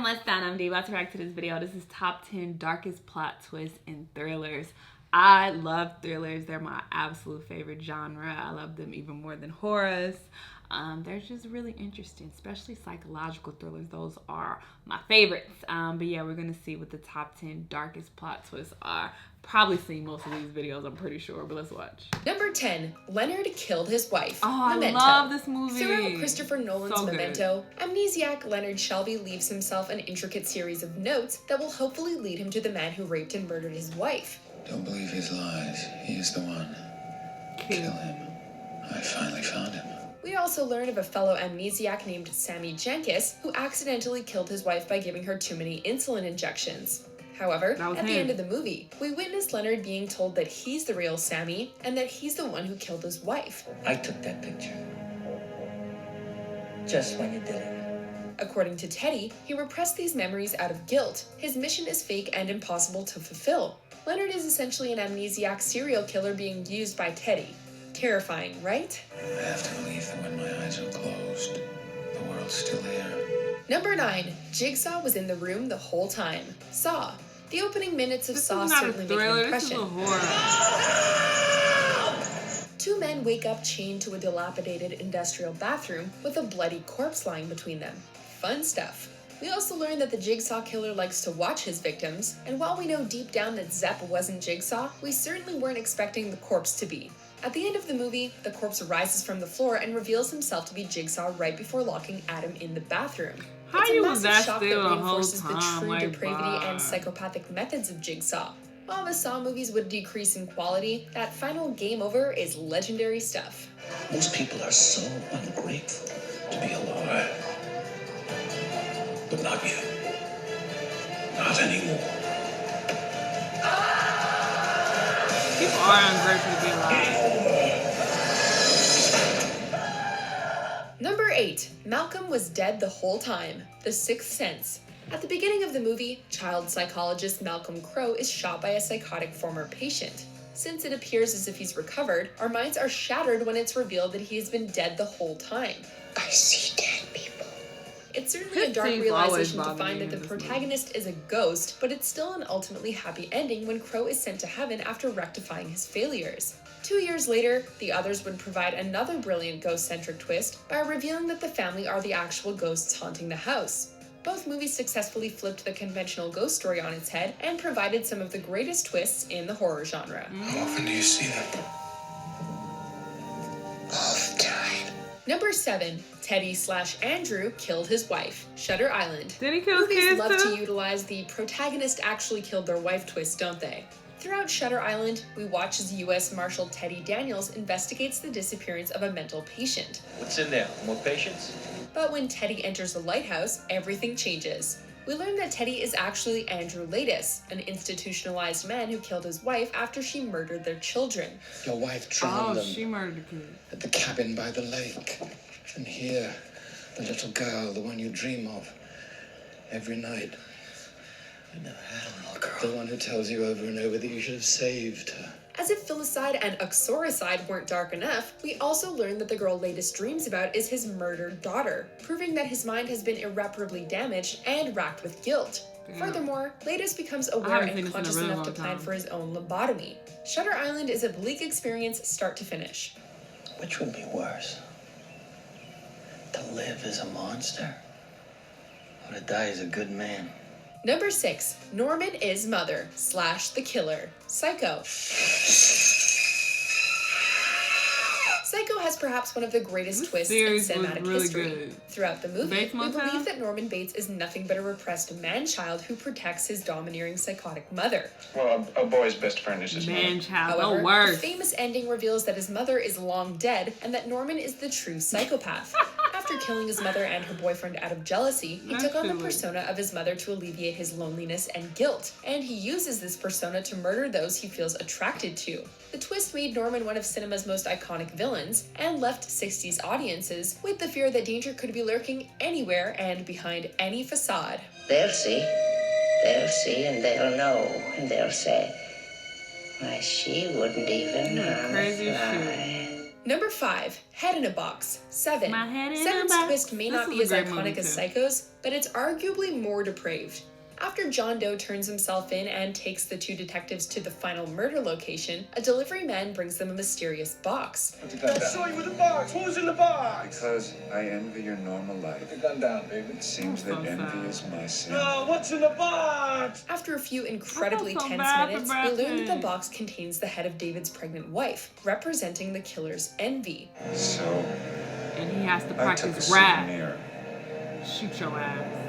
what's down? I'm Dee. About to react to this video. This is top 10 darkest plot twists in thrillers. I love thrillers. They're my absolute favorite genre. I love them even more than horrors. They're just really interesting, especially psychological thrillers. Those are my favorites. But yeah, we're going to see what the top 10 darkest plot twists are. Probably seen most of these videos, I'm pretty sure, but let's watch. Number 10, Leonard killed his wife. Oh, Memento. I love this movie. Throughout Christopher Nolan's Memento, amnesiac Leonard Shelby leaves himself an intricate series of notes that will hopefully lead him to the man who raped and murdered his wife. Don't believe his lies. He is the one. Kill him. I finally found him. We also learn of a fellow amnesiac named Sammy Jenkins who accidentally killed his wife by giving her too many insulin injections. However, at the end of the movie, we witness Leonard being told that he's the real Sammy and that he's the one who killed his wife. I took that picture. Just when you did it. According to Teddy, he repressed these memories out of guilt. His mission is fake and impossible to fulfill. Leonard is essentially an amnesiac serial killer being used by Teddy. Terrifying, right? I have to believe that when my eyes are closed, the world's still here. Number 9. Jigsaw was in the room the whole time. Saw. The opening minutes of Saw certainly make an impression. This is a horror. Two men wake up chained to a dilapidated industrial bathroom with a bloody corpse lying between them. Fun stuff. We also learn that the Jigsaw killer likes to watch his victims, and while we know deep down that Zepp wasn't Jigsaw, we certainly weren't expecting the corpse to be. At the end of the movie, the corpse rises from the floor and reveals himself to be Jigsaw right before locking Adam in the bathroom. It's a massive shock that reinforces the true depravity and psychopathic methods of Jigsaw. While the Saw movies would decrease in quality, that final game over is legendary stuff. Most people are so ungrateful to be alive. But not you. Not anymore. People are ungrateful to be alive. Number 8. Malcolm was dead the whole time. The Sixth Sense. At the beginning of the movie, child psychologist Malcolm Crowe is shot by a psychotic former patient. Since it appears as if he's recovered, our minds are shattered when it's revealed that he has been dead the whole time. I see dead people. It's certainly a dark realization to find that the protagonist is a ghost, but it's still an ultimately happy ending when Crowe is sent to heaven after rectifying his failures. 2 years later, the others would provide another brilliant ghost-centric twist by revealing that the family are the actual ghosts haunting the house. Both movies successfully flipped the conventional ghost story on its head and provided some of the greatest twists in the horror genre. How often do you see them? All the time. Number 7. Teddy/Andrew killed his wife. Shutter Island. Did he kill his Movies kids love too? to utilize the protagonist actually killed their wife twist, don't they? Throughout Shutter Island, we watch as U.S. Marshal Teddy Daniels investigates the disappearance of a mental patient. What's in there? More patients? But when Teddy enters the lighthouse, everything changes. We learn that Teddy is actually Andrew Latis, an institutionalized man who killed his wife after she murdered their children. Your wife drowned them she murdered a kid. at the cabin by the lake. And here, the little girl, the one you dream of every night. I never had a little girl. The one who tells you over and over that you should have saved her. As if filicide and uxoricide weren't dark enough, we also learn that the girl Latis dreams about is his murdered daughter, proving that his mind has been irreparably damaged and racked with guilt. Furthermore, Latis becomes aware and conscious enough to plan for his own lobotomy. Shutter Island is a bleak experience start to finish. Which would be worse? To live as a monster? Or to die as a good man? Number 6. Norman is Mother / the Killer. Psycho. Psycho has perhaps one of the greatest twists in cinematic history. Throughout the movie, we believe that Norman Bates is nothing but a repressed man-child who protects his domineering psychotic mother. Well, a boy's best friend is his mother. Man-child, However, the worst. the famous ending reveals that his mother is long dead and that Norman is the true psychopath. After killing his mother and her boyfriend out of jealousy, he took on the persona of his mother to alleviate his loneliness and guilt, and he uses this persona to murder those he feels attracted to. The twist made Norman one of cinema's most iconic villains, and left 60s audiences with the fear that danger could be lurking anywhere and behind any facade. They'll see, and they'll know, and they'll say, why, she wouldn't even harm a Crazy fly. shit. Number 5, Head in a Box. 7. My head in a Seven's box. twist may This not was be a as great iconic movie, as too. Psycho's, but it's arguably more depraved. After John Doe turns himself in and takes the two detectives to the final murder location, a delivery man brings them a mysterious box. Put the gun down. Show you with the box. Who's in the box? Because I envy your normal life. Put the gun down, baby. It seems I'm so that envy sad. is my sin. No, what's in the box? After a few incredibly I feel so tense bad for minutes, we Brad learn that the Pitt. box contains the head of David's pregnant wife, representing the killer's envy. So, And he has to I took a practice rap. souvenir. Shoot your ass.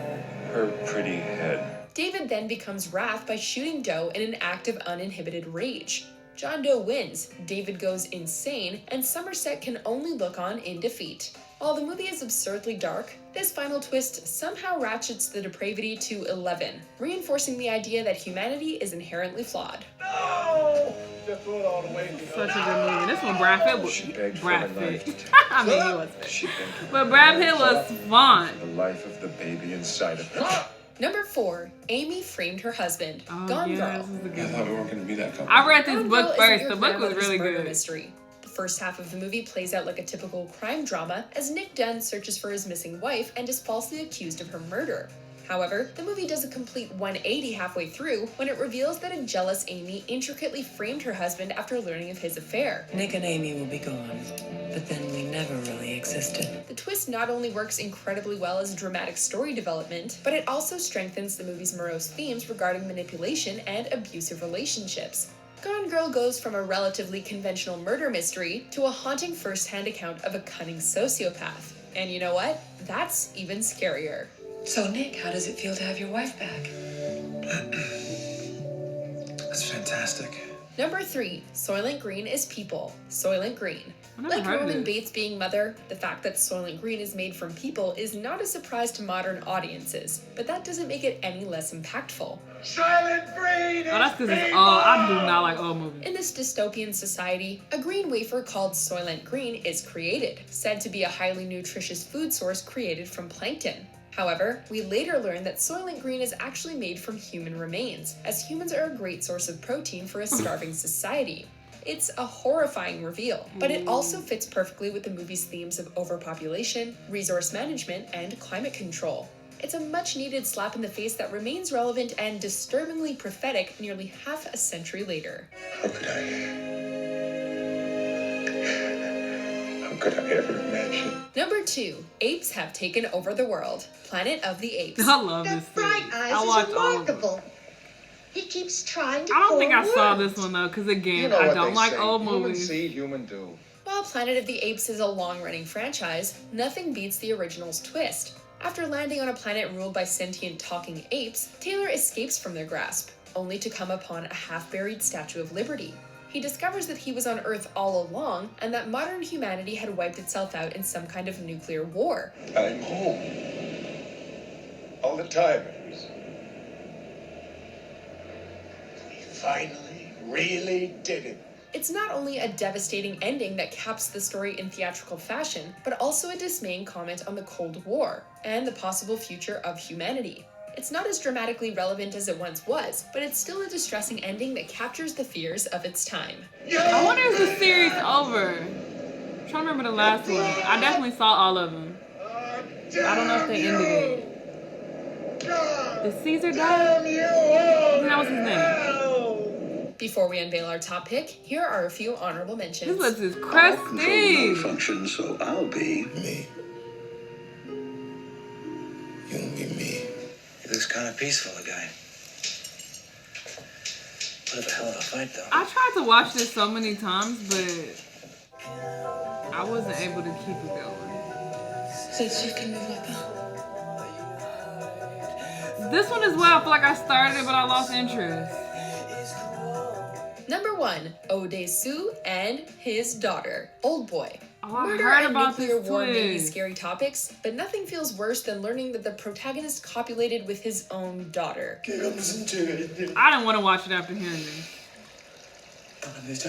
Her pretty head. David then becomes Wrath by shooting Doe in an act of uninhibited rage. John Doe wins, David goes insane, and Somerset can only look on in defeat. While the movie is absurdly dark, this final twist somehow ratchets the depravity to 11, reinforcing the idea that humanity is inherently flawed. No! Just throw it all away. Such a good movie. This one, Brad Pitt was She begged for Brad her Pitt. life. I mean, he was fit. She begged for But her Brad life. Pitt was fun. The life of the baby inside of her. Number 4, Amy Framed Her Husband, Oh, Gone yeah, Girl. this is a I good thought one. we weren't going to be that couple. I read this Gone book Girl isn't first. your The book was grandmother's really murder good. mystery. The first half of the movie plays out like a typical crime drama as Nick Dunn searches for his missing wife and is falsely accused of her murder. However, the movie does a complete 180 halfway through when it reveals that a jealous Amy intricately framed her husband after learning of his affair. Nick and Amy will be gone, but then we never really existed. The twist not only works incredibly well as dramatic story development, but it also strengthens the movie's morose themes regarding manipulation and abusive relationships. Gone Girl goes from a relatively conventional murder mystery to a haunting first-hand account of a cunning sociopath. And you know what? That's even scarier. So, Nick, how does it feel to have your wife back? That's fantastic. Number 3, Soylent Green is people. Soylent Green. I never Like heard of Norman this. Bates being mother, the fact that Soylent Green is made from people is not a surprise to modern audiences, but that doesn't make it any less impactful. Silent breed! Oh, that's because it's old. I do not like old movies. In this dystopian society, a green wafer called Soylent Green is created, said to be a highly nutritious food source created from plankton. However, we later learn that Soylent Green is actually made from human remains, as humans are a great source of protein for a starving society. It's a horrifying reveal, but it also fits perfectly with the movie's themes of overpopulation, resource management, and climate control. It's a much-needed slap in the face that remains relevant and disturbingly prophetic nearly half a century later. How could I ever imagine? Number 2, Apes have taken over the world. Planet of the Apes. I love That this bright series. eyes I is watched all of them. remarkable. He keeps trying to I don't think I form saw words. this one though, because again, You know I what don't they like say. old Human movies. see, human do. While Planet of the Apes is a long-running franchise, nothing beats the original's twist. After landing on a planet ruled by sentient talking apes, Taylor escapes from their grasp, only to come upon a half-buried Statue of Liberty. He discovers that he was on Earth all along, and that modern humanity had wiped itself out in some kind of nuclear war. I'm home. All the time. We finally really did it. It's not only a devastating ending that caps the story in theatrical fashion, but also a dismaying comment on the Cold War and the possible future of humanity. It's not as dramatically relevant as it once was, but it's still a distressing ending that captures the fears of its time. I wonder if the series over. I'm trying to remember the last one. I definitely saw all of them. I don't know if they ended it. Did Caesar die? I think that was his name. Before we unveil our top pick, here are a few honorable mentions. This was his Control crusty. malfunction, so I'll be Me. You'll be me. He looks kind of peaceful, the guy. What a hell of a fight, though. I tried to watch this so many times, but I wasn't able to keep it going. So you can move like that. This one as well, I feel like I started it, but I lost interest. Number 1, daesu and his daughter, Old Boy. Oh, I Murder heard and about nuclear this war may be twist. scary topics, but nothing feels worse than learning that the protagonist copulated with his own daughter. I didn't want to watch it after hearing this.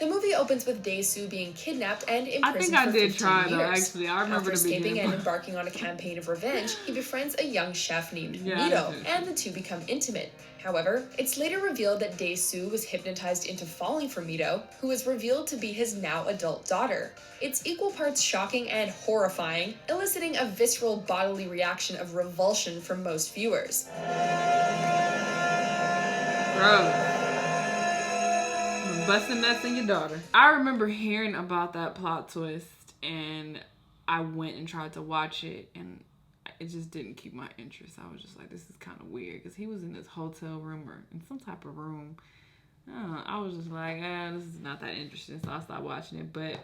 The movie opens with daesu being kidnapped and imprisoned I for did 15 try years. though, actually. I remember After escaping the and beginning. embarking on a campaign of revenge, he befriends a young chef named Yeah, Mito, and the two become intimate. However, it's later revealed that daesu was hypnotized into falling for Mito, who is revealed to be his now adult daughter. It's equal parts shocking and horrifying, eliciting a visceral bodily reaction of revulsion from most viewers. Bro. Busting nuts in your daughter. I remember hearing about that plot twist and I went and tried to watch it and it just didn't keep my interest. I was just like, this is kind of weird because he was in this hotel room or in some type of room. I was just like, this is not that interesting, so I stopped watching it. But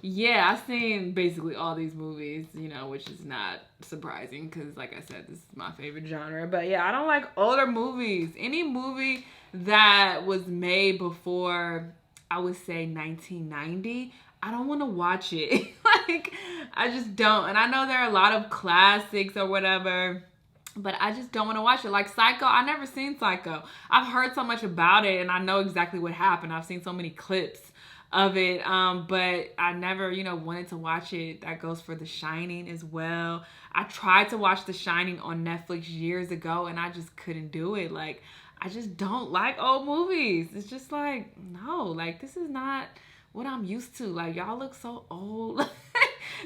yeah, I've seen basically all these movies, you know, which is not surprising because, like I said, this is my favorite genre. But yeah, I don't like older movies. Any movie that was made before, I would say 1990, I don't want to watch it. Like, I just don't. And I know there are a lot of classics or whatever, but I just don't want to watch it. Like Psycho, I never seen Psycho. I've heard so much about it and I know exactly what happened. I've seen so many clips of it, but I never, you know, wanted to watch it. That goes for The Shining as well. I tried to watch The Shining on Netflix years ago and I just couldn't do it. Like, I just don't like old movies. It's just like, no, like this is not what I'm used to. Like, y'all look so old.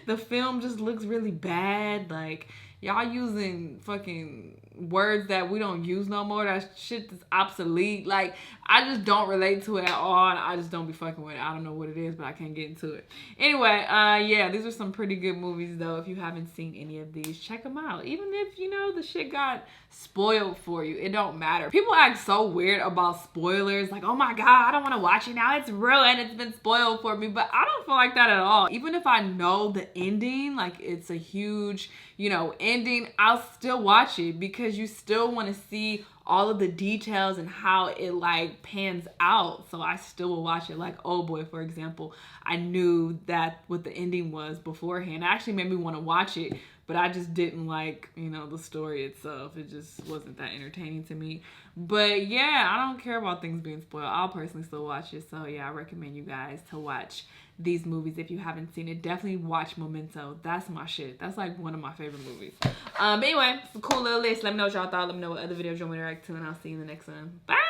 The film just looks really bad. Like, y'all using fucking words that we don't use no more. That shit is obsolete. Like, I just don't relate to it at all. And I just don't be fucking with it. I don't know what it is, but I can't get into it. Anyway, yeah, these are some pretty good movies, though. If you haven't seen any of these, check them out. Even if, you know, the shit got spoiled for you, it don't matter. People act so weird about spoilers. Like, oh my God, I don't want to watch it now. It's ruined. It's been spoiled for me. But I don't feel like that at all. Even if I know the ending, like it's a huge, you know, ending, I'll still watch it because you still want to see all of the details and how it like pans out. So I still will watch it. Like Oh Boy, for example, I knew that what the ending was beforehand. It actually made me want to watch it, but I just didn't like, you know, the story itself. It just wasn't that entertaining to me. But yeah, I don't care about things being spoiled. I'll personally still watch it. So yeah, I recommend you guys to watch these movies if you haven't seen it. Definitely watch Memento. That's my shit. That's like one of my favorite movies. But anyway, it's a cool little list. Let me know what y'all thought. Let me know what other videos you want me to react to, and I'll see you in the next one. Bye!